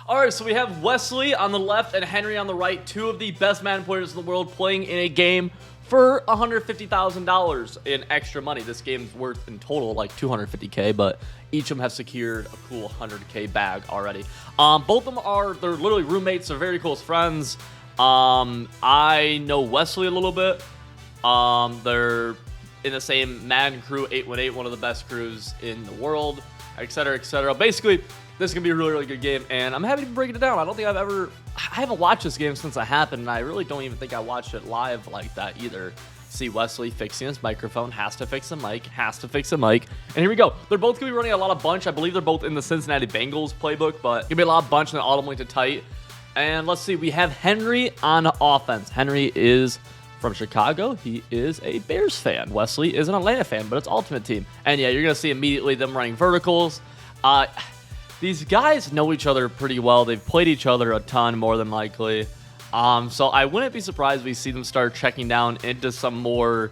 All right, so we have Wesley on the left and Henry on the right, two of the best Madden players in the world playing in a game for $150,000 in extra money. This game's worth in total like $250K, but each of them have secured a cool $100K bag already. Both of them they're literally roommates. They're very close friends. I know Wesley a little bit. They're in the same Madden crew, 818, one of the best crews in the world, etc., etc. Basically, this is going to be a really, really good game, and I'm happy to break it down. I haven't watched this game since it happened, and I really don't even think I watched it live like that either. See Wesley fixing his microphone, has to fix the mic, and here we go. They're both going to be running a lot of bunch. I believe they're both in the Cincinnati Bengals playbook, but going to be a lot of bunch and then autumn link to tight. And let's see, we have Henry on offense. Henry is from Chicago. He is a Bears fan. Wesley is an Atlanta fan, but it's Ultimate Team. And yeah, you're going to see immediately them running verticals. These guys know each other pretty well. They've played each other a ton, more than likely. So I wouldn't be surprised if we see them start checking down into some more,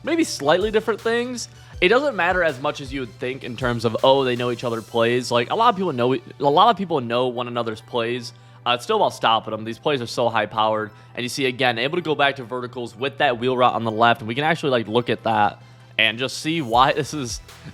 maybe slightly different things. It doesn't matter as much as you would think in terms of, oh, they know each other's plays. Like a lot of people know one another's plays. It's still about stopping them. These plays are so high powered, and you see again able to go back to verticals with that wheel route on the left, and we can actually like look at that and just see why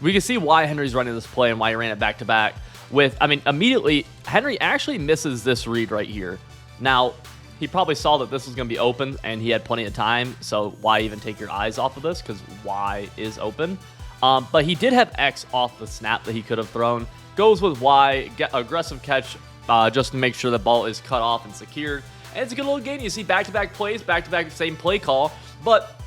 we can see why Henry's running this play and why he ran it back to back. Immediately, Henry actually misses this read right here. Now, he probably saw that this was going to be open, and he had plenty of time, so why even take your eyes off of this, because Y is open. But he did have X off the snap that he could have thrown. Goes with Y, aggressive catch, just to make sure the ball is cut off and secured. And it's a good little game. You see back-to-back plays, back-to-back same play call, but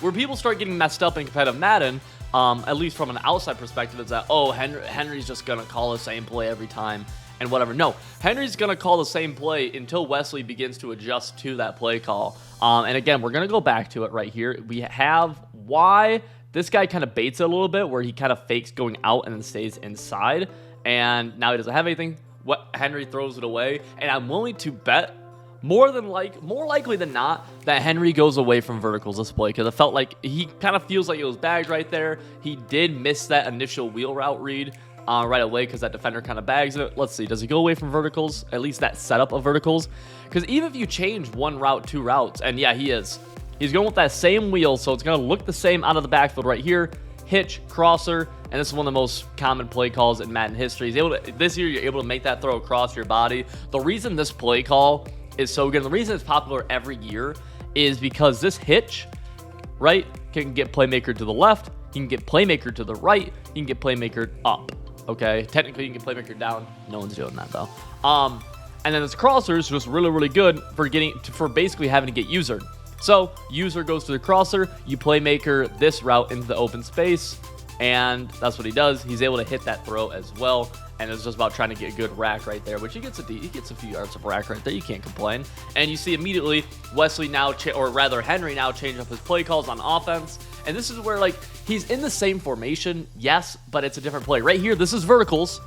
where people start getting messed up in competitive Madden, at least from an outside perspective, is that, oh, Henry's just going to call the same play every time and whatever. No, Henry's going to call the same play until Wesley begins to adjust to that play call. And again, we're going to go back to it right here. We have Y. This guy kind of baits it a little bit where he kind of fakes going out and then stays inside. And now he doesn't have anything. Henry throws it away. And I'm willing to bet more likely than not that Henry goes away from verticals this play, because it felt like he kind of feels like it was bagged right there. He did miss that initial wheel route read right away because that defender kind of bags it. Let's see, does he go away from verticals? At least that setup of verticals, because even if you change one route, two routes, and yeah, he's going with that same wheel, so it's going to look the same out of the backfield right here. Hitch, crosser, and this is one of the most common play calls in Madden history. This year, you're able to make that throw across your body. The reason this play call is so good, and the reason it's popular every year is because this hitch, right, can get playmaker to the left, you can get playmaker to the right, you can get playmaker up, okay? Technically, you can get playmaker down. No one's doing that, though. And then this crosser is just really, really good for basically having to get usered. So, user goes to the crosser, you playmaker this route into the open space, and that's what he does. He's able to hit that throw as well, and it's just about trying to get a good rack right there, which he gets a few yards of rack right there. You can't complain. And you see immediately Wesley Henry now change up his play calls on offense, and this is where like he's in the same formation, yes, but it's a different play. Right here, this is verticals,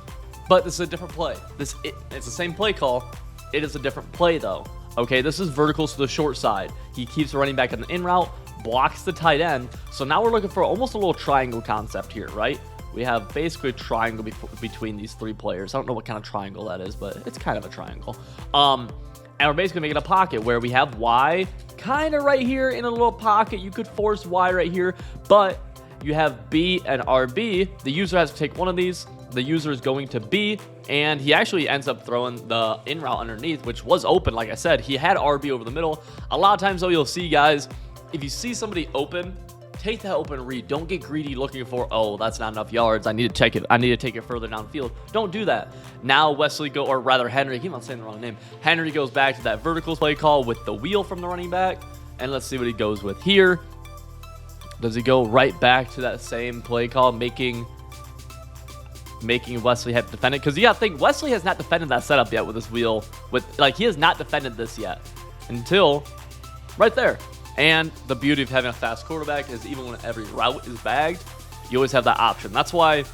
but this is a different play. It's the same play call. It is a different play though. Okay, this is verticals to the short side. He keeps running back in the in route, blocks the tight end. So now we're looking for almost a little triangle concept here, right? We have basically a triangle between these three players. I don't know what kind of triangle that is, but it's kind of a triangle. And we're basically making a pocket where we have Y kind of right here in a little pocket. You could force Y right here, but you have B and RB. The user has to take one of these. The user is going to B, and he actually ends up throwing the in route underneath, which was open. Like I said, he had RB over the middle. A lot of times, though, you'll see guys, if you see somebody open, take that open read. Don't get greedy looking for, oh, that's not enough yards. I need to check it. I need to take it further downfield. Don't do that. Now Henry, I keep on saying the wrong name. Henry goes back to that vertical play call with the wheel from the running back, and let's see what he goes with here. Does he go right back to that same play call, making Wesley have to defend it? Because you gotta think, Wesley has not defended that setup yet with this wheel. He has not defended this yet until right there. And the beauty of having a fast quarterback is even when every route is bagged, you always have that option. That's why,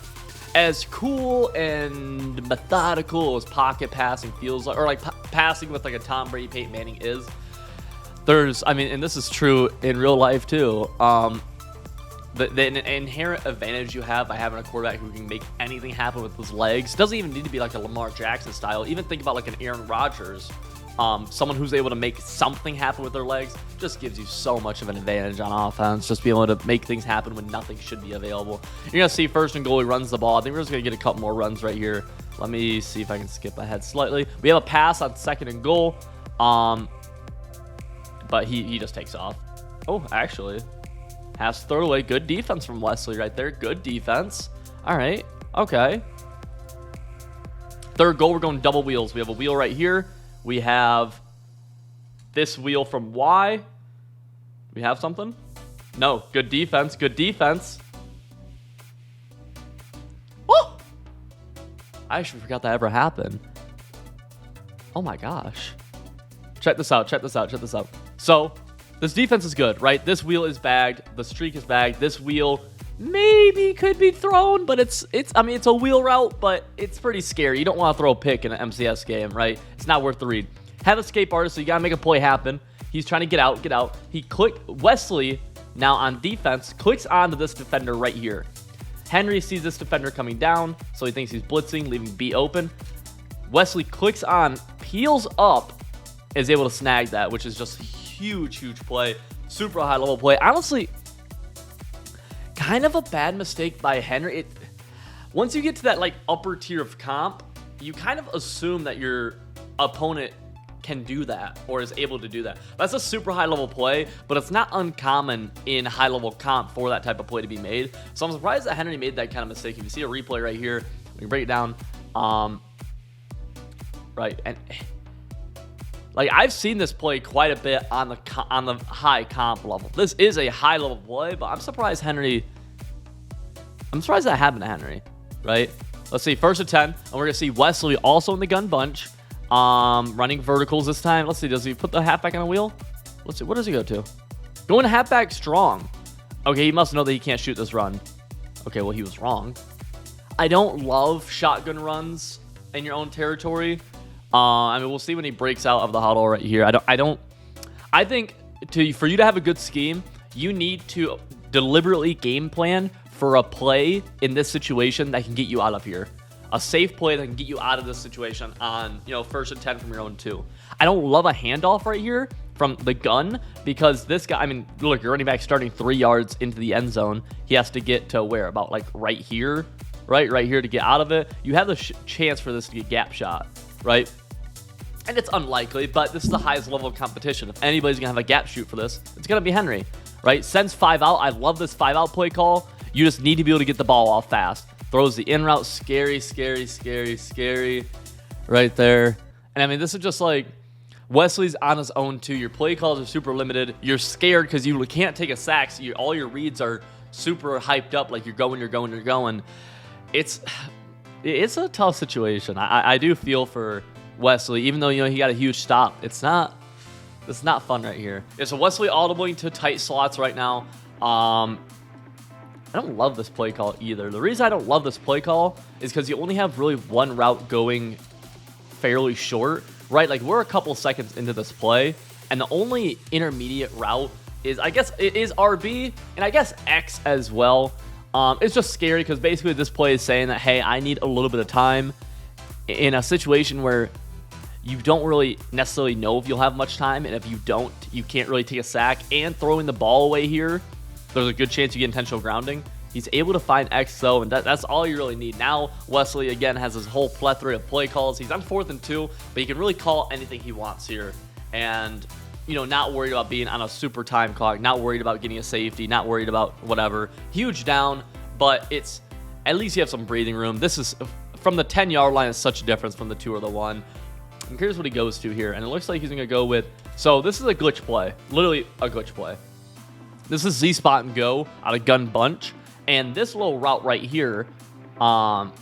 as cool and methodical as pocket passing feels like, or like passing with like a Tom Brady, Peyton Manning is, and this is true in real life too. the inherent advantage you have by having a quarterback who can make anything happen with his legs. Doesn't even need to be like a Lamar Jackson style. Even think about like an Aaron Rodgers. Someone who's able to make something happen with their legs just gives you so much of an advantage on offense. Just being able to make things happen when nothing should be available. You're going to see first and goal, he runs the ball. I think we're just going to get a couple more runs right here. Let me see if I can skip ahead slightly. We have a pass on second and goal. But he just takes off. Oh, actually. Has to throw it away. Good defense from Wesley right there. Good defense. All right. Okay. Third goal, we're going double wheels. We have a wheel right here. We have this wheel from Y. We have something? No. Good defense. Good defense. Oh! I actually forgot that ever happened. Oh my gosh. Check this out. Check this out. Check this out. So, this defense is good, right? This wheel is bagged. The streak is bagged. This wheel maybe could be thrown, but it's a wheel route, but it's pretty scary. You don't want to throw a pick in an MCS game, right? It's not worth the read. Have escape artist, so you got to make a play happen. He's trying to get out. He clicked. Wesley, now on defense, clicks onto this defender right here. Henry sees this defender coming down, so he thinks he's blitzing, leaving B open. Wesley clicks on, peels up, is able to snag that, which is just huge play. Super high level play. Honestly, kind of a bad mistake by Henry. Once you get to that like upper tier of comp, you kind of assume that your opponent can do that or is able to do that. That's a super high level play, but it's not uncommon in high level comp for that type of play to be made. So I'm surprised that Henry made that kind of mistake. If you see a replay right here, we can break it down. Right, and like I've seen this play quite a bit on the high comp level. This is a high level play, but I'm surprised that happened to Henry, right? Let's see, first and 10, and we're gonna see Wesley also in the gun bunch, running verticals this time. Let's see, does he put the halfback on the wheel? Let's see, what does he go to? Going halfback strong. Okay, he must know that he can't shoot this run. Okay, well he was wrong. I don't love shotgun runs in your own territory. I mean, we'll see when he breaks out of the huddle right here. I think for you to have a good scheme, you need to deliberately game plan for a play in this situation that can get you out of here. A safe play that can get you out of this situation on, first and 10 from your own 2. I don't love a handoff right here from the gun because this guy, I mean, look, your running back starting 3 yards into the end zone. He has to get to where? About like right here, right here to get out of it. You have the chance for this to get gap shot, right? And it's unlikely, but this is the highest level of competition. If anybody's going to have a gap shoot for this, it's going to be Henry, right? Sends 5 out. I love this 5 out play call. You just need to be able to get the ball off fast. Throws the in route. Scary right there. And I mean, this is just like Wesley's on his own too. Your play calls are super limited. You're scared because you can't take a sack. So all your reads are super hyped up. Like you're going. It's a tough situation. I do feel for Wesley, even though he got a huge stop. It's not fun right here. Yeah, so Wesley audibling to tight slots right now. I don't love this play call either. The reason I don't love this play call is because you only have really one route going fairly short, right? Like we're a couple seconds into this play, and the only intermediate route is, I guess, it is RB, and I guess X as well. It's just scary because basically this play is saying that, hey, I need a little bit of time in a situation where you don't really necessarily know if you'll have much time, and if you don't, you can't really take a sack. And throwing the ball away here, there's a good chance you get intentional grounding. He's able to find X though, and that's all you really need. Now Wesley again has his whole plethora of play calls. He's on 4th and 2, but he can really call anything he wants here, and not worried about being on a super time clock, not worried about getting a safety, not worried about whatever. Huge down, but it's at least you have some breathing room. This is from the 10-yard line is such a difference from the 2 or the 1. And here's what he goes to here, and it looks like he's gonna go with. So this is a glitch play, literally a glitch play. This is Z spot and go out of gun bunch. And this little route right here, this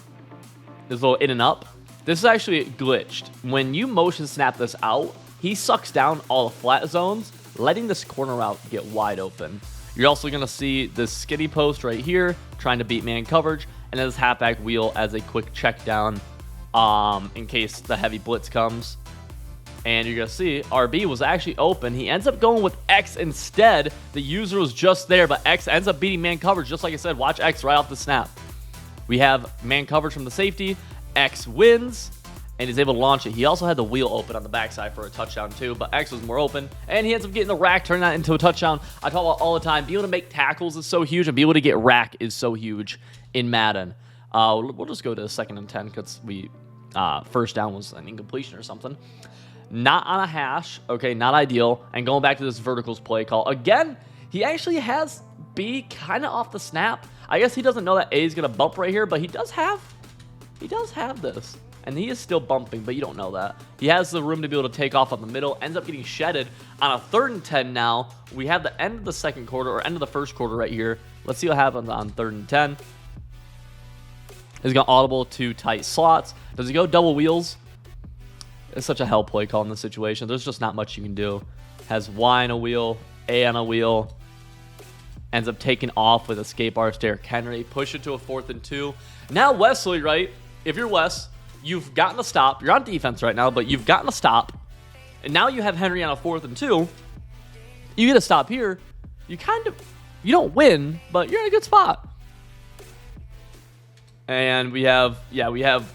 little in and up, this is actually glitched. When you motion snap this out, he sucks down all the flat zones, letting this corner route get wide open. You're also going to see this skinny post right here, trying to beat man coverage, and then this halfback wheel as a quick check down in case the heavy blitz comes. And you're going to see RB was actually open. He ends up going with X instead. The user was just there, but X ends up beating man coverage. Just like I said, watch X right off the snap. We have man coverage from the safety. X wins, and he's able to launch it. He also had the wheel open on the backside for a touchdown too, but X was more open, and he ends up getting the rack, turning that into a touchdown. I talk about all the time, being able to make tackles is so huge, and being able to get rack is so huge in Madden. We'll just go to 2nd and 10 because we first down was an incompletion or something. Not on a hash, okay, not ideal. And going back to this verticals play call, again, he actually has B kind of off the snap. I guess he doesn't know that A is going to bump right here, but he does have this. And he is still bumping, but you don't know that. He has the room to be able to take off on the middle, ends up getting shedded on a 3rd and 10 now. We have the end of the second quarter, or end of the first quarter right here. Let's see what happens on 3rd and 10. He's got audible to tight slots. Does he go double wheels? It's such a hell play call in this situation. There's just not much you can do. Has Y on a wheel, A on a wheel. Ends up taking off with escape artist Derrick Henry. Push it to a 4th and 2. Now Wesley, right? If you're Wes, you've gotten a stop. You're on defense right now, but you've gotten a stop. And now you have Henry on a 4th and 2. You get a stop here. You don't win, but you're in a good spot. And we have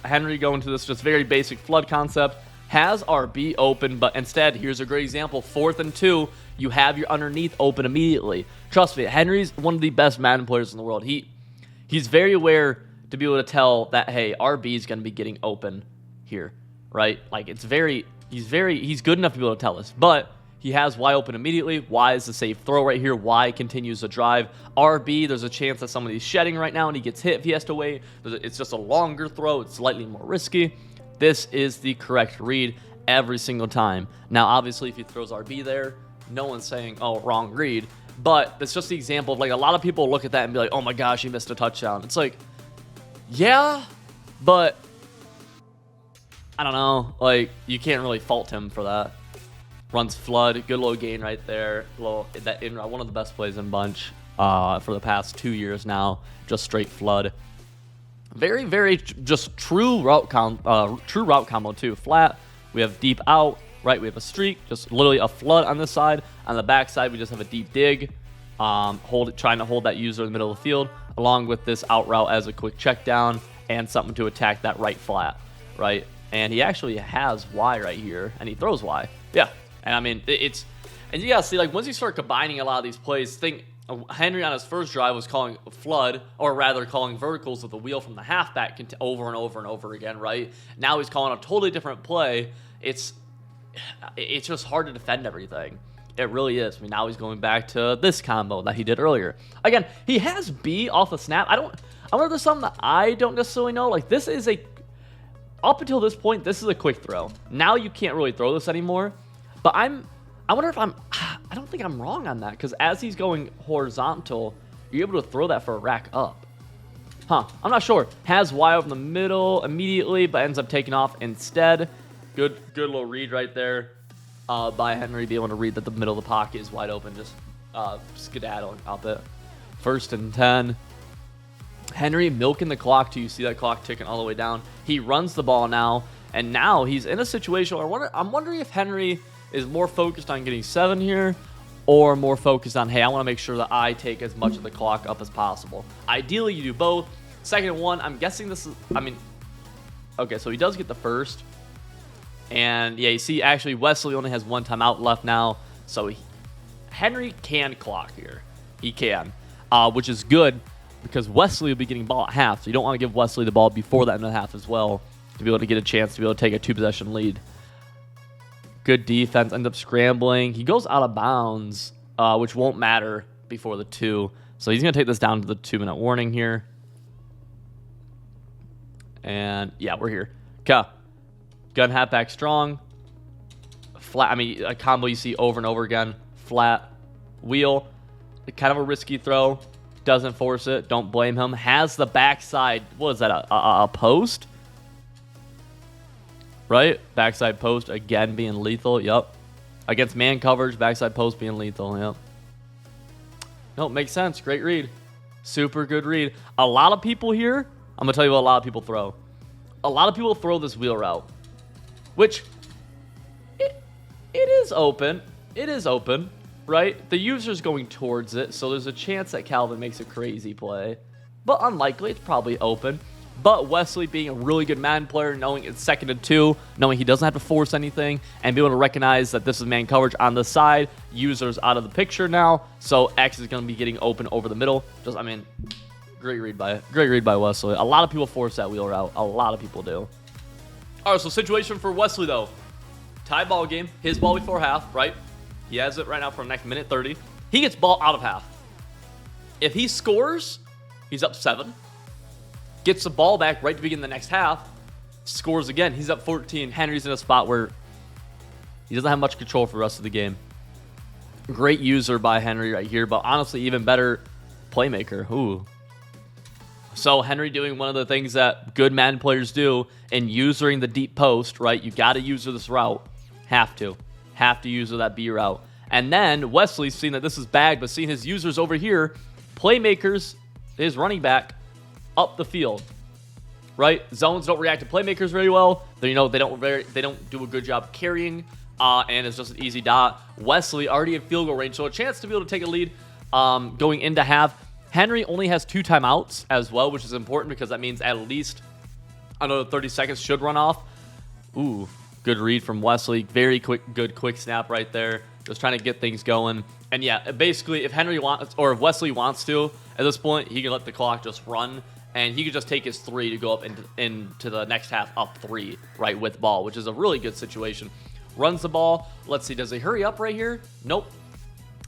Henry going to this just very basic flood concept. Has RB open, but instead, here's a great example. 4th and 2, you have your underneath open immediately. Trust me, Henry's one of the best Madden players in the world. He's very aware to be able to tell that, hey, RB is going to be getting open here, right? Like, he's good enough to be able to tell us. But he has Y open immediately. Y is the safe throw right here. Y continues the drive. RB, there's a chance that somebody's shedding right now and he gets hit if he has to wait. It's just a longer throw. It's slightly more risky. This is the correct read every single time. Now, obviously, if he throws RB there, no one's saying, oh, wrong read. But it's just the example of, like, a lot of people look at that and be like, oh my gosh, he missed a touchdown. It's like, yeah, but I don't know. Like, you can't really fault him for that. Runs flood, good low gain right there. That in one of the best plays in bunch for the past 2 years now. Just straight flood. Very, very just true route combo too. Flat. We have deep out. Right. We have a streak. Just literally a flood on this side. On the back side, we just have a deep dig. Trying to hold that user in the middle of the field, along with this out route as a quick check down and something to attack that right flat. Right. And he actually has Y right here, and he throws Y. Yeah. And I mean, and you gotta see, like, once you start combining a lot of these plays, Henry on his first drive was calling flood, or rather calling verticals with the wheel from the halfback over and over and over again, right? Now he's calling a totally different play. It's just hard to defend everything. It really is. I mean, now he's going back to this combo that he did earlier. Again, he has B off the snap. I wonder if there's something that I don't necessarily know. Like, this is up until this point, this is a quick throw. Now you can't really throw this anymore. But I wonder if I don't think I'm wrong on that, because as he's going horizontal, you're able to throw that for a rack up. I'm not sure. Has Y over the middle immediately, but ends up taking off instead. Good little read right there by Henry, being able to read that the middle of the pocket is wide open, just skedaddling out there. 1st and 10. Henry milking the clock too. You see that clock ticking all the way down. He runs the ball now, and now he's in a situation where I'm wondering if Henry is more focused on getting 7 here, or more focused on, hey, I want to make sure that I take as much of the clock up as possible. Ideally, you do both. 2nd and 1, I'm guessing this is, okay, so he does get the first. And yeah, you see, actually, Wesley only has 1 timeout left now, so Henry can clock here. He can, which is good, because Wesley will be getting ball at half, so you don't want to give Wesley the ball before the end of the half as well, to be able to get a chance to be able to take a 2-possession lead. Good defense, ends up scrambling. He goes out of bounds, which won't matter before the 2. So he's going to take this down to the 2-minute warning here. And yeah, we're here. Okay. Gun halfback strong. Flat, a combo you see over and over again. Flat. Wheel. Kind of a risky throw. Doesn't force it. Don't blame him. Has the backside. What is that? A post? Right? Backside post again being lethal. Yep. Against man coverage, backside post being lethal. Yep. No, makes sense. Great read. Super good read. A lot of people here, I'm going to tell you what a lot of people throw. A lot of people throw this wheel route, which is open. It is open, right? The user's going towards it, so there's a chance that Calvin makes a crazy play. But unlikely, it's probably open. But Wesley being a really good Madden player, knowing it's 2nd and 2, knowing he doesn't have to force anything, and be able to recognize that this is man coverage on the side, user's out of the picture now, so X is going to be getting open over the middle. Great read by Wesley. A lot of people force that wheel route. A lot of people do. All right, so situation for Wesley, though. Tie ball game. His ball before half, right? He has it right now for the next minute 30. He gets ball out of half. If he scores, he's up 7. Gets the ball back right to begin the next half. Scores again. He's up 14. Henry's in a spot where he doesn't have much control for the rest of the game. Great user by Henry right here, but honestly, even better playmaker. Ooh. So Henry doing one of the things that good Madden players do in using the deep post, right? You got to use this route. Have to use that B route. And then Wesley, seeing that this is bad, but seeing his users over here, playmakers, his running back, up the field, right? Zones don't react to playmakers very well. They don't do a good job carrying, and it's just an easy dot. Wesley already in field goal range, so a chance to be able to take a lead going into half. Henry only has 2 timeouts as well, which is important because that means at least another 30 seconds should run off. Ooh, good read from Wesley. Very good quick snap right there. Just trying to get things going. And yeah, basically, if Henry wants, or if Wesley wants to, at this point, he can let the clock just run, and he could just take his 3 to go up into the next half up 3, right, with ball, which is a really good situation. Runs the ball. Let's see, does he hurry up right here? Nope.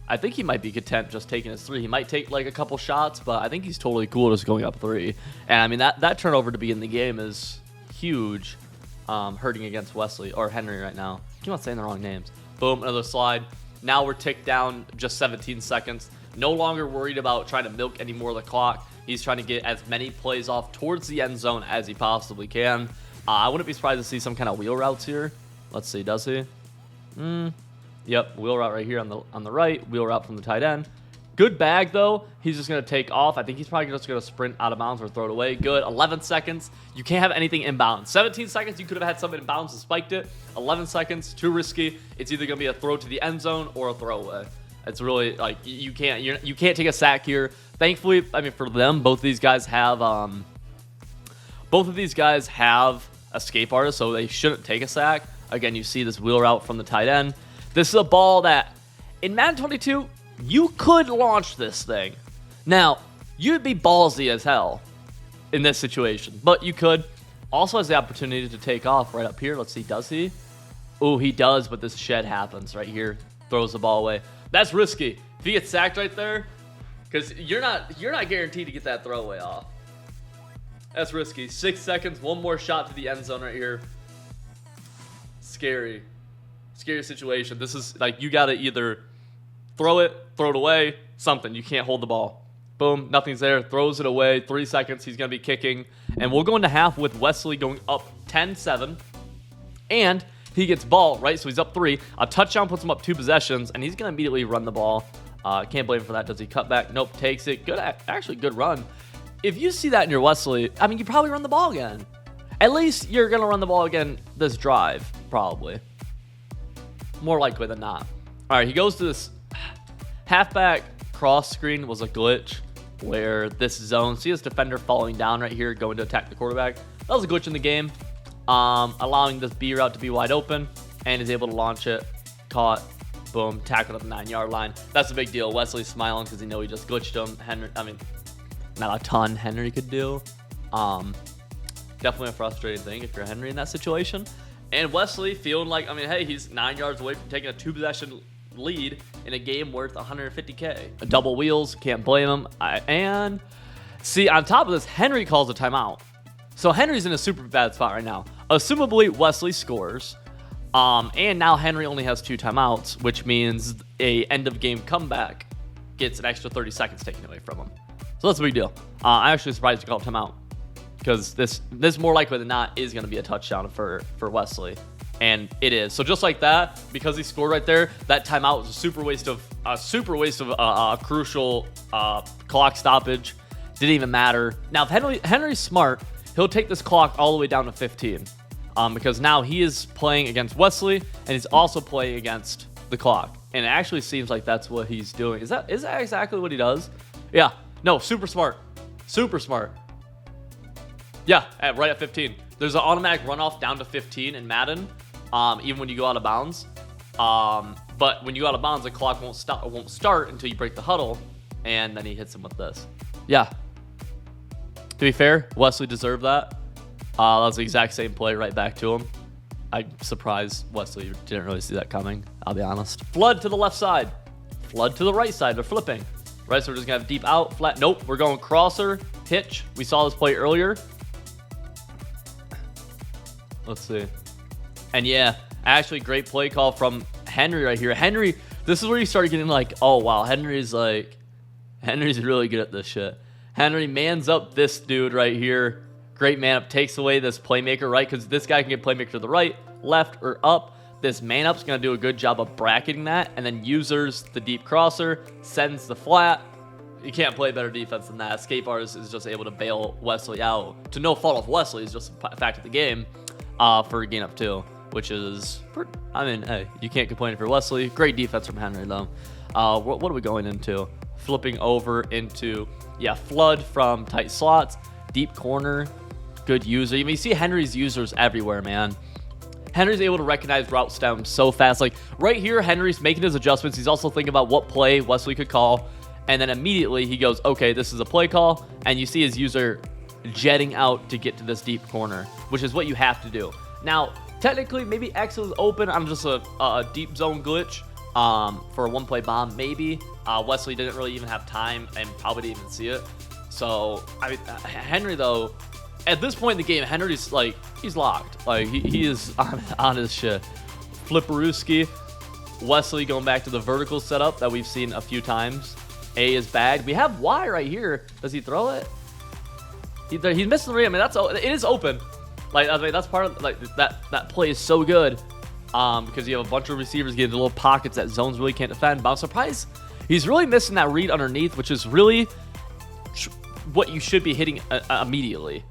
I think he might be content just taking his 3. He might take like a couple shots, but I think he's totally cool just going up 3. And I mean, that turnover to be in the game is huge, hurting against Wesley or Henry right now. I keep on saying the wrong names. Boom, another slide. Now we're ticked down just 17 seconds. No longer worried about trying to milk any more of the clock. He's trying to get as many plays off towards the end zone as he possibly can. I wouldn't be surprised to see some kind of wheel routes here. Let's see, does he? Yep, wheel route right here on the right. Wheel route from the tight end. Good bag, though. He's just going to take off. I think he's probably just going to sprint out of bounds or throw it away. Good. 11 seconds. You can't have anything inbound. 17 seconds, you could have had something inbounds and spiked it. 11 seconds, too risky. It's either going to be a throw to the end zone or a throwaway. It's really, like, you can't take a sack here. Thankfully, I mean, for them, both of these guys have escape artists, so they shouldn't take a sack. Again, you see this wheel route from the tight end. This is a ball that, in Madden 22, you could launch this thing. Now, you'd be ballsy as hell in this situation, but you could. Also has the opportunity to take off right up here. Let's see, does he? Oh, he does, but this shed happens right here. Throws the ball away. That's risky. If he gets sacked right there, because you're not guaranteed to get that throwaway off. That's risky. 6 seconds, one more shot to the end zone right here. Scary situation. This is like, you gotta either throw it away, something. You can't hold the ball. Boom, nothing's there. Throws it away. 3 seconds. He's gonna be kicking, and we'll go into half with Wesley going up 10-7, and he gets ball, right? So he's up 3. A touchdown puts him up 2 possessions, and he's gonna immediately run the ball. Can't blame him for that. Does he cut back? Nope. Takes it. Good, actually good run. If you see that in your Wesley, I mean, you probably run the ball again. At least you're gonna run the ball again this drive, probably. More likely than not. All right, he goes to this halfback cross screen. Was a glitch where this zone, see this defender falling down right here, going to attack the quarterback. That was a glitch in the game, allowing this B route to be wide open, and is able to launch it. Caught, boom, tackled at the 9-yard line. That's a big deal. Wesley's smiling because he know he just glitched him. Henry, I mean, not a ton Henry could do. Definitely a frustrating thing if you're Henry in that situation. And Wesley feeling like, I mean, hey, he's 9 yards away from taking a 2-possession lead in a game worth $150K. Double wheels, can't blame him. And see, on top of this, Henry calls a timeout. So Henry's in a super bad spot right now. Assumably, Wesley scores. And now Henry only has 2 timeouts, which means a end-of-game comeback gets an extra 30 seconds taken away from him. So that's a big deal. I'm actually surprised he called timeout, because this more likely than not is going to be a touchdown for Wesley, and it is. So just like that, because he scored right there, that timeout was a super waste of a crucial clock stoppage. Didn't even matter. Now, if Henry's smart, he'll take this clock all the way down to 15. because now he is playing against Wesley, and he's also playing against the clock. And it actually seems like that's what he's doing. Is that exactly what he does? Yeah. No, super smart. Super smart. Yeah, right at 15. There's an automatic runoff down to 15 in Madden, even when you go out of bounds. But when you go out of bounds, the clock won't start until you break the huddle, and then he hits him with this. Yeah. To be fair, Wesley deserved that. That was the exact same play right back to him. I'm surprised Wesley didn't really see that coming, I'll be honest. Flood to the left side. Flood to the right side. They're flipping. Right, so we're just going to have deep out, flat. Nope, we're going crosser, hitch. We saw this play earlier. Let's see. And yeah, actually great play call from Henry right here. Henry, this is where you start getting like, oh, wow, Henry's really good at this shit. Henry mans up this dude right here. Great man up, takes away this playmaker, right? Because this guy can get playmaker to the right, left, or up. This man up's going to do a good job of bracketing that, and then users the deep crosser, sends the flat. You can't play better defense than that. Escape artist is just able to bail Wesley out. To no fault of Wesley, it's just a fact of the game for a gain up 2, which is, I mean, hey, you can't complain if you're Wesley. Great defense from Henry, though. What are we going into? Flipping over into, yeah, flood from tight slots, deep corner, good user. I mean, you see Henry's users everywhere, man. Henry's able to recognize route stems so fast. Like, right here, Henry's making his adjustments. He's also thinking about what play Wesley could call. And then immediately he goes, okay, this is a play call. And you see his user jetting out to get to this deep corner, which is what you have to do. Now, technically, maybe X is open on just a deep zone glitch for a one-play bomb, maybe. Wesley didn't really even have time and probably didn't even see it. So, I mean, Henry, though, at this point in the game, Henry's, like, he's locked. Like, he is on his shit. Flipperooski. Wesley going back to the vertical setup that we've seen a few times. A is bagged. We have Y right here. Does he throw it? He's missing the read. I mean, it is open. Like, I mean, that's part of, like, that play is so good because you have a bunch of receivers getting into little pockets that zones really can't defend. But I'm surprised he's really missing that read underneath, which is really what you should be hitting immediately.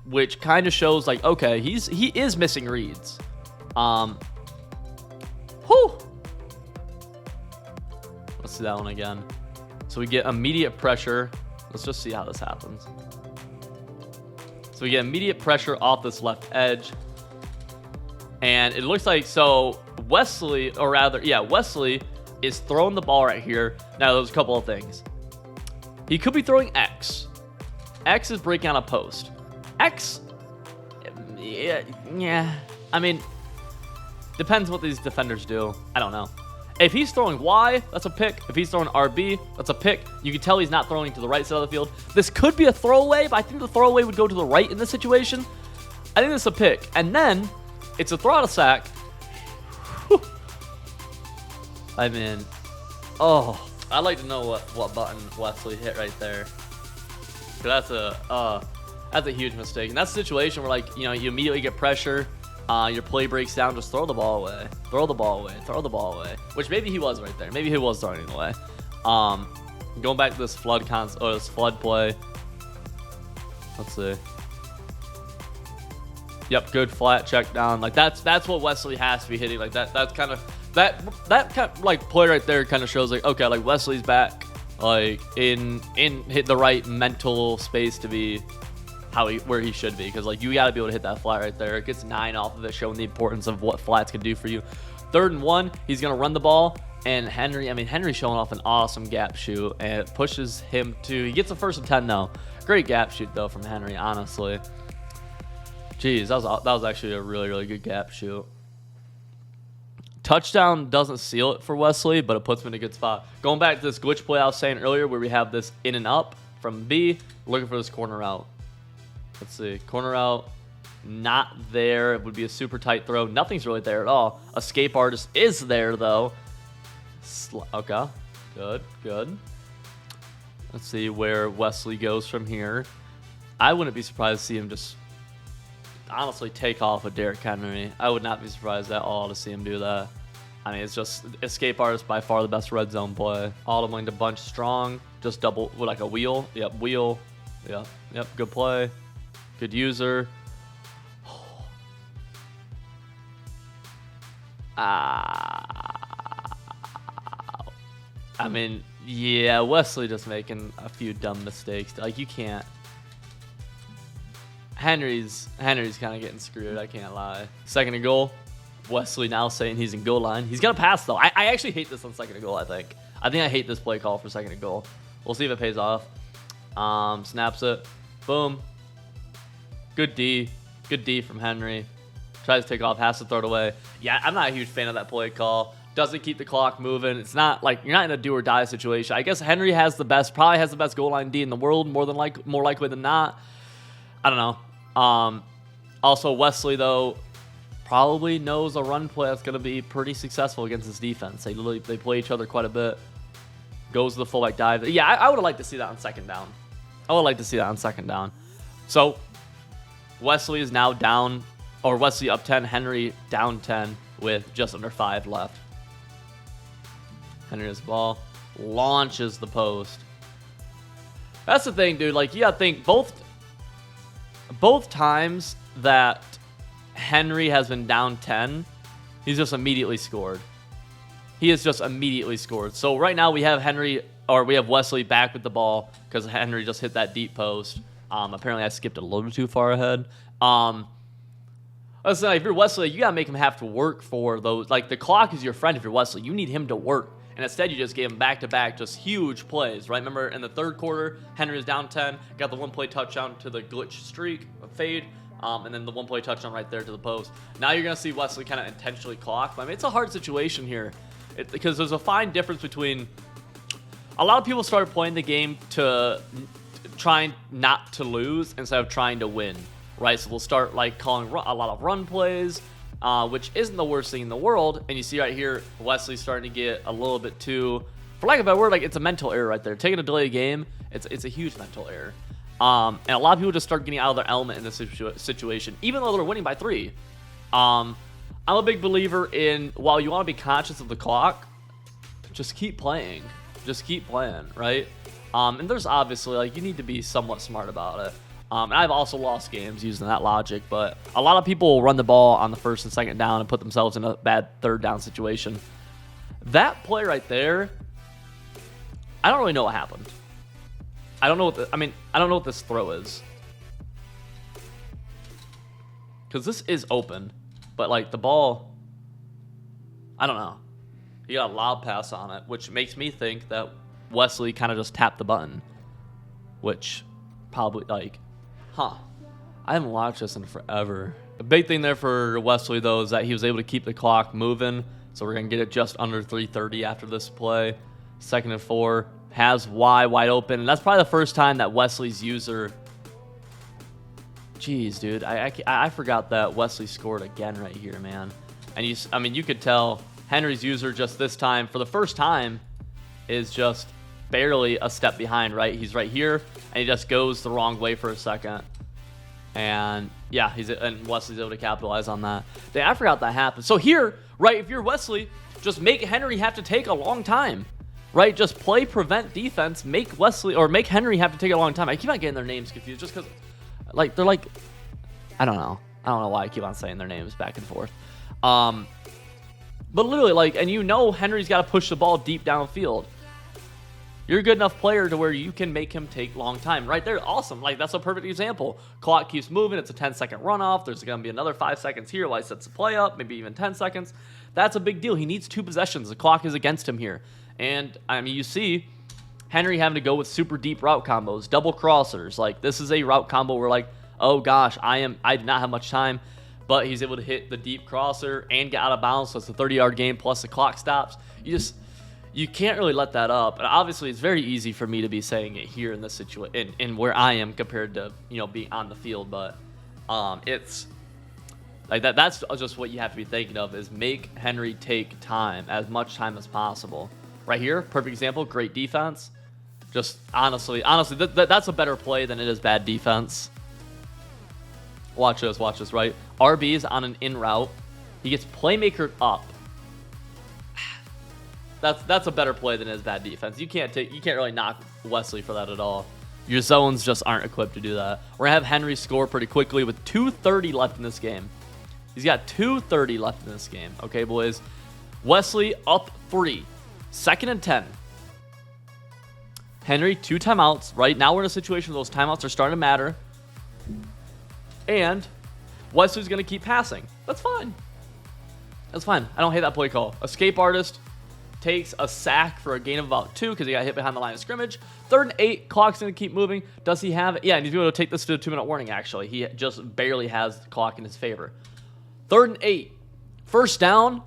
Which kind of shows, like, okay, he is missing reads. Whew. Let's see that one again. So we get immediate pressure. Let's just see how this happens. So we get immediate pressure off this left edge. And it looks like, so Wesley, or rather, yeah, Wesley is throwing the ball right here. Now, there's a couple of things. He could be throwing X. X is breaking out a post. X, yeah. I mean, depends what these defenders do. I don't know. If he's throwing Y, that's a pick. If he's throwing RB, that's a pick. You can tell he's not throwing to the right side of the field. This could be a throwaway, but I think the throwaway would go to the right in this situation. I think it's a pick. And then, it's a throw out of sack. Whew. I mean, oh, I'd like to know what button Wesley hit right there. That's a huge mistake. And that's a situation where, like, you know, you immediately get pressure. Your play breaks down. Just throw the ball away. Throw the ball away. Throw the ball away. Which maybe he was right there. Maybe he was throwing it away. Going back to this flood this flood play. Let's see. Yep, good flat check down. Like that's what Wesley has to be hitting. Like that's kind of that kind of, like, play right there kind of shows, like, okay, like Wesley's back, like in hit the right mental space to be where he should be, because, like, you got to be able to hit that flat right there. It gets 9 off of it, showing the importance of what flats can do for you. 3rd and 1, he's gonna run the ball, and Henry's showing off an awesome gap shoot, and it pushes him to, he gets a 1st and 10 though. Great gap shoot though from Henry, honestly. Jeez, that was actually a really, really good gap shoot. Touchdown doesn't seal it for Wesley, but it puts him in a good spot. Going back to this glitch play I was saying earlier, where we have this in and up from B, looking for this corner out. Let's see, corner out, not there. It would be a super tight throw. Nothing's really there at all. Escape artist is there, though. Okay, good. Let's see where Wesley goes from here. I wouldn't be surprised to see him just honestly take off with Derrick Henry. I would not be surprised at all to see him do that. I mean, it's just escape artist by far the best red zone play. Audibling to bunch strong, just double, like a wheel. Yep, wheel. Yep, good play. Good user. I mean, yeah, Wesley just making a few dumb mistakes. Like, you can't. Henry's kind of getting screwed. I can't lie. Second and goal. Wesley now saying he's in goal line. He's gonna pass though. I actually hate this on second and goal. I think I hate this play call for second and goal. We'll see if it pays off. Snaps it. Boom. Good D from Henry. Tries to take off, has to throw it away. Yeah, I'm not a huge fan of that play call. Doesn't keep the clock moving. It's not like you're not in a do or die situation. I guess Henry probably has the best goal line D in the world, more likely than not. I don't know. Also Wesley though probably knows a run play that's going to be pretty successful against his defense. They play each other quite a bit. Goes to the fullback dive. Yeah, I would have liked to see that on second down. So Wesley is now down, or Wesley up 10, Henry down 10 with just under 5 left. Henry has the ball, launches the post. That's the thing, dude. Like, you gotta think both times that Henry has been down 10, he's just immediately scored. He has just immediately scored. So right now we have Wesley back with the ball because Henry just hit that deep post. Apparently I skipped a little too far ahead. Listen, if you're Wesley, you gotta make him have to work for those. Like, the clock is your friend if you're Wesley. You need him to work. And instead, you just gave him back-to-back just huge plays, right? Remember, in the third quarter, Henry was down 10, got the one-play touchdown to the glitch streak, a fade, and then the one-play touchdown right there to the post. Now you're going to see Wesley kind of intentionally clock. I mean, it's a hard situation here because there's a fine difference between... A lot of people started playing the game to trying not to lose instead of trying to win, right? So they'll start, like, calling a lot of run plays, which isn't the worst thing in the world. And you see right here, Wesley's starting to get a little bit too, for lack of a better word, like, it's a mental error right there. Taking a delay game, it's a huge mental error. And a lot of people just start getting out of their element in this situation, even though they're winning by 3. I'm a big believer in, while you want to be conscious of the clock, just keep playing. Just keep playing, right? And there's obviously, like, you need to be somewhat smart about it. And I've also lost games using that logic, but a lot of people will run the ball on the first and second down and put themselves in a bad third down situation. That play right there, I don't really know what happened. I don't know what this throw is. Because this is open, but, like, the ball, I don't know. He got a lob pass on it, which makes me think that Wesley kind of just tapped the button, which probably, like, I haven't watched this in forever. The big thing there for Wesley, though, is that he was able to keep the clock moving. So we're going to get it just under 3:30 after this play. Second and 4. Has Y wide open. And that's probably the first time that Wesley's user... Jeez, dude. I forgot that Wesley scored again right here, man. And you could tell Henry's user just this time, for the first time, is just barely a step behind, right? He's right here, and he just goes the wrong way for a second. And yeah, and Wesley's able to capitalize on that. Dang, I forgot that happened. So here, right, if you're Wesley, just make Henry have to take a long time, right? Just play prevent defense, make Henry have to take a long time. I keep on getting their names confused just because, like, they're like, I don't know why I keep on saying their names back and forth. But literally, like, and Henry's got to push the ball deep downfield. You're a good enough player to where you can make him take long time. Right there, awesome. Like, that's a perfect example. Clock keeps moving. It's a 10-second runoff. There's going to be another 5 seconds here while he sets the play up, maybe even 10 seconds. That's a big deal. He needs 2 possessions. The clock is against him here. And, I mean, you see Henry having to go with super deep route combos, double crossers. Like, this is a route combo where, like, oh, gosh, I did not have much time. But he's able to hit the deep crosser and get out of bounds, so it's a 30-yard game plus the clock stops. You can't really let that up. And obviously, it's very easy for me to be saying it here in this situation, in where I am compared to, being on the field. But it's like that. That's just what you have to be thinking of, is make Henry take time, as much time as possible. Right here, perfect example, great defense. Just honestly, that's a better play than it is bad defense. Watch this, right? RB's on an in route. He gets playmaker up. That's a better play than his bad defense. You can't really knock Wesley for that at all. Your zones just aren't equipped to do that. We're gonna have Henry score pretty quickly with 2:30 left in this game. He's got 2:30 left in this game. Okay, boys. Wesley up 3. 2nd and 10. Henry, 2 timeouts. Right now we're in a situation where those timeouts are starting to matter. And Wesley's going to keep passing. That's fine. That's fine. I don't hate that play call. Escape artist takes a sack for a gain of about 2 because he got hit behind the line of scrimmage. 3rd and 8. Clock's going to keep moving. Does he have it? Yeah, and he's going to take this to a 2-minute warning, actually. He just barely has the clock in his favor. 3rd and 8. First down.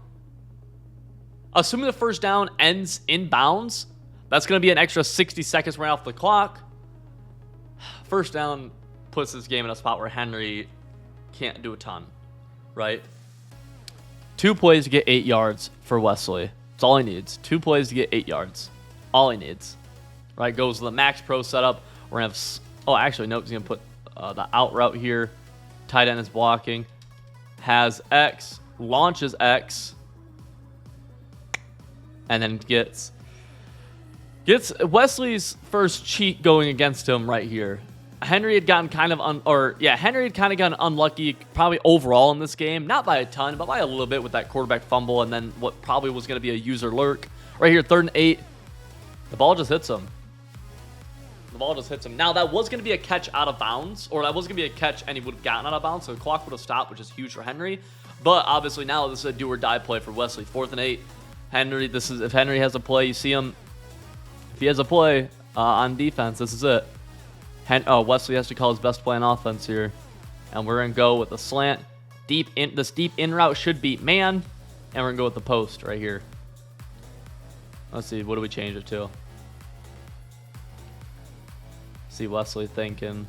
Assuming the first down ends in bounds, that's going to be an extra 60 seconds right off the clock. First down puts this game in a spot where Henry can't do a ton, right? 2 plays to get 8 yards for Wesley. That's all he needs. 2 plays to get 8 yards. All he needs. Right, goes to the Max Pro setup. We're going to have... Oh, actually, nope. He's going to put the out route here. Tight end is blocking. Has X. Launches X. And then gets Wesley's first cheat going against him right here. Henry had gotten kind of gotten unlucky probably overall in this game. Not by a ton, but by a little bit with that quarterback fumble and then what probably was going to be a user lurk. Right here, 3rd and 8. The ball just hits him. Now, that was going to be a catch out of bounds, or that was going to be a catch and he would have gotten out of bounds, so the clock would have stopped, which is huge for Henry. But obviously now this is a do or die play for Wesley. 4th and 8. Henry, if Henry has a play, you see him. If he has a play on defense, this is it. Wesley has to call his best play on offense here. And we're going to go with the slant. This deep in route should beat man. And we're going to go with the post right here. Let's see, what do we change it to? See Wesley thinking.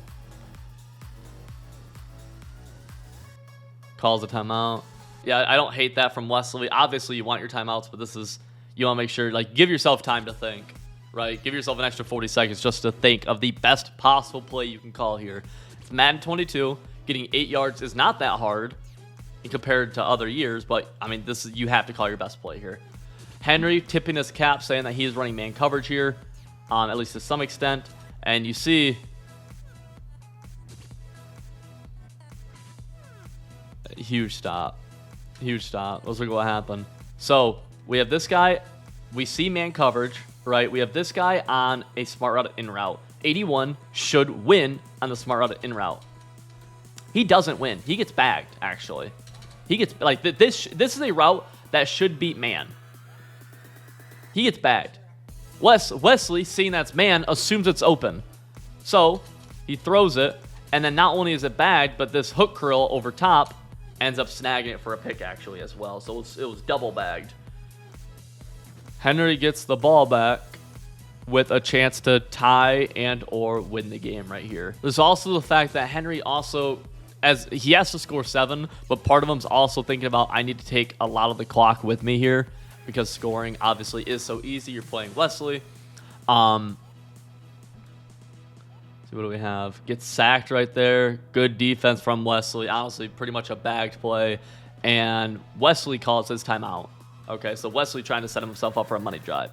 Calls a timeout. Yeah, I don't hate that from Wesley. Obviously, you want your timeouts, but you want to make sure, give yourself time to think, right? Give yourself an extra 40 seconds just to think of the best possible play you can call here. It's Madden 22. Getting 8 yards is not that hard compared to other years, but, I mean, you have to call your best play here. Henry tipping his cap, saying that he is running man coverage here, at least to some extent. And you see... Huge stop. Let's look at what happened. So we have this guy. We see man coverage, right? We have this guy on a smart route in route. 81 should win on the smart route in route. He doesn't win. He gets bagged, actually. He gets, this is a route that should beat man. He gets bagged. Wesley, seeing that's man, assumes it's open. So he throws it, and then not only is it bagged, but this hook curl over top ends up snagging it for a pick, actually, as well. So it was double bagged. Henry gets the ball back with a chance to tie and or win the game right here. There's also the fact that Henry also, as he has to score 7, but part of him's also thinking about, I need to take a lot of the clock with me here because scoring obviously is so easy. You're playing Wesley. See, what do we have? Gets sacked right there. Good defense from Wesley. Honestly, pretty much a bagged play. And Wesley calls his timeout. Okay, so Wesley trying to set himself up for a money drive.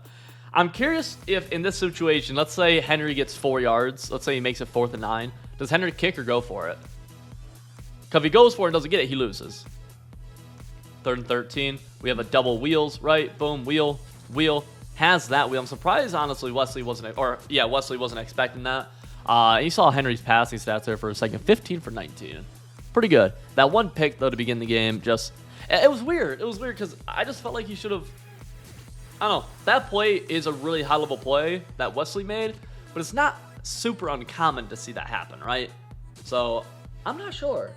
I'm curious if in this situation, let's say Henry gets 4 yards. Let's say he makes it 4th and 9. Does Henry kick or go for it? Because if he goes for it and doesn't get it, he loses. 3rd and 13. We have a double wheels, right? Boom, wheel. Has that wheel. I'm surprised, honestly, Wesley wasn't expecting that. You saw Henry's passing stats there for a second. 15 for 19. Pretty good. That one pick, though, to begin the game, it was weird. It was weird because I just felt like he should have... I don't know. That play is a really high-level play that Wesley made, but it's not super uncommon to see that happen, right? So, I'm not sure.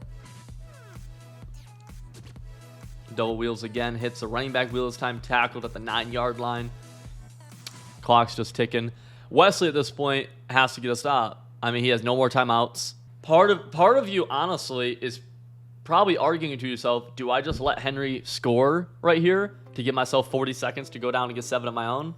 Double wheels again. Hits the running back wheel this time. Tackled at the 9-yard line. Clock's just ticking. Wesley at this point has to get a stop. I mean, he has no more timeouts. Part of you, honestly, is probably arguing to yourself, do I just let Henry score right here to give myself 40 seconds to go down and get 7 of my own?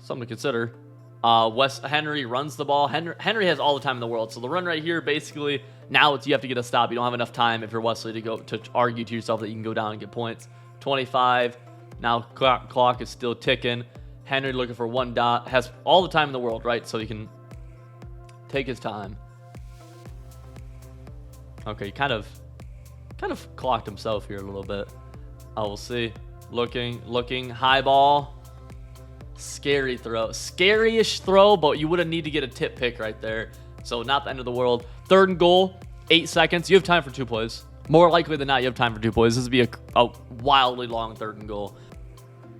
Something to consider. Henry runs the ball. Henry has all the time in the world. So the run right here, basically, now you have to get a stop. You don't have enough time if you're Wesley to argue to yourself that you can go down and get points. 25. Now clock is still ticking. Henry looking for 1 dot. Has all the time in the world, right? So he can take his time. Okay, kind of Kind of clocked himself here a little bit. Oh, we'll see. Looking. High ball. Scary throw. Scary-ish throw, but you wouldn't need to get a tip pick right there. So not the end of the world. 3rd and goal. 8 seconds. You have time for 2 plays. More likely than not, you have time for 2 plays. This would be a wildly long 3rd and goal.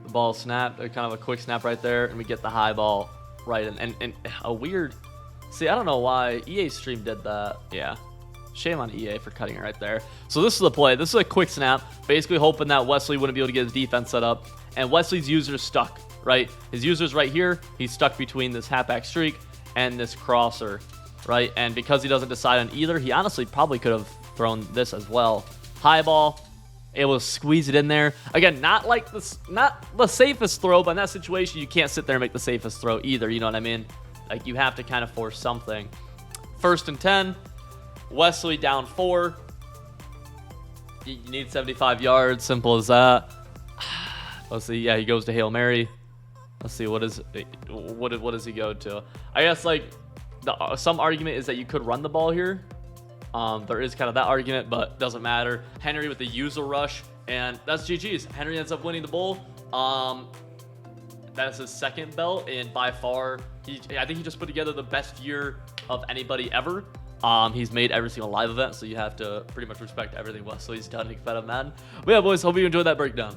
The ball snapped. Kind of a quick snap right there. And we get the high ball right in. And a weird... See, I don't know why EA Stream did that. Yeah. Shame on EA for cutting it right there. So this is the play. This is a quick snap. Basically hoping that Wesley wouldn't be able to get his defense set up. And Wesley's user's stuck, right? His user's right here. He's stuck between this halfback streak and this crosser, right? And because he doesn't decide on either, he honestly probably could have thrown this as well. High ball. Able to squeeze it in there. Again, not the safest throw, but in that situation, you can't sit there and make the safest throw either. You know what I mean? Like, you have to kind of force something. 1st and 10. Wesley down 4. You need 75 yards. Simple as that. Let's see. Yeah, he goes to Hail Mary. Let's see. What does he go to? I guess, like, some argument is that you could run the ball here. There is kind of that argument, but doesn't matter. Henry with the user rush, and that's GG's. Henry ends up winning the bowl. That's his 2nd belt, and by far, I think he just put together the best year of anybody ever. He's made every single live event, so you have to pretty much respect everything Wesley's done in competitive Madden. But yeah, boys, hope you enjoyed that breakdown.